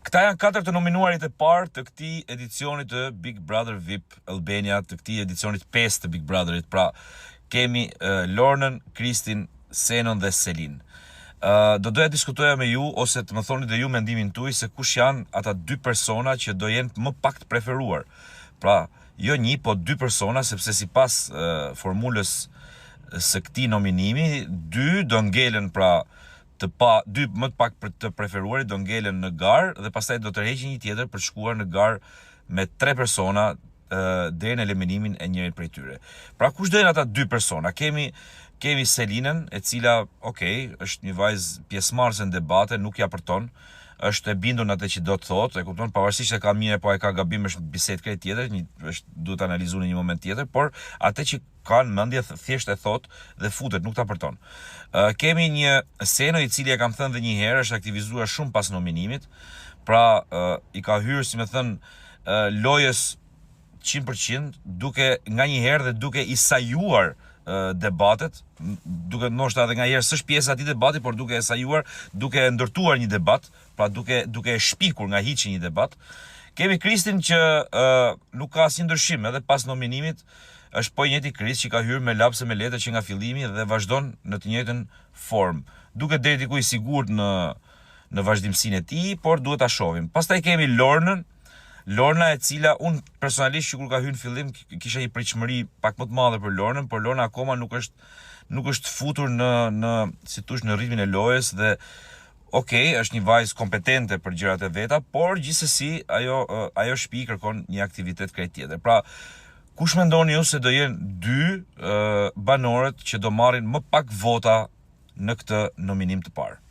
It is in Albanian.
Këta janë 4 të nominuarit e parë të këtij edicioni të Big Brother VIP Albania, të këtij edicionit 5 të Big Brotherit. Pra, kemi Lornën, Kristin, Senon dhe Selin. Do doja diskutoja me ju, ose të më thoni dhe ju mendimin tuaj se kush janë ata 2 persona që do jenë më pak të preferuar. Pra, jo 1, po 2 persona, sepse sipas formulës së këtij nominimi, 2 do ngelen, pra 2 më të pak të preferuarit do ngelen në garë dhe pastaj do tërheqin një tjetër për shkuar në garë me 3 persona deri në eliminimin e njërit prej tyre. Pra kush do jenë ata 2 persona? Kemi Selinën, e cila, është një vajzë pjesëmarrëse në debate, nuk ja përton, është e bindur në atë që do të thotë, e kupton, pavarësisht se ka mirë apo e ka gabim, është bisedë krejt tjetër, duhet analizuar në një moment tjetër, por atë që ka në mendje thjesht e thotë dhe futet, nuk ta përton. Kemi një Seno i cili e kam thënë dhe një herë, është aktivizuar shumë pas nominimit, pra i ka hyrë, si me thënë, lojës 100%, duke nga një herë dhe duke i sajuar debatet, duke ndoshta edhe nga herë s'është pjesë e atij debati, por duke e sajuar, duke ndërtuar një debat, pra duke e shpikur nga hiçi një debat. Kemi Kristin që nuk ka asnjë ndryshim, edhe pas nominimit është po i njëjti Kris që ka hyrë me lapse me letë që nga fillimi dhe vazhdon në të njëjtën formë. Duket deri diku i sigurt në vazhdimsinë e tij, por duhet ta shohim. Pastaj kemi Lornën, Lorna e cila unë personalisht që kur ka hyrë në fillim kisha një pritshmëri pak më të madhe për Lornën, por Lorna akoma nuk është futur në ritmin e lojës dhe është një vajzë kompetente për gjërat e veta, por gjithsesi ajo shtëpi kërkon një aktivitet krejt tjetër. Pra, kush mendoni ju se do jenë 2 banorët që do marrin më pak vota në këtë nominim të parë?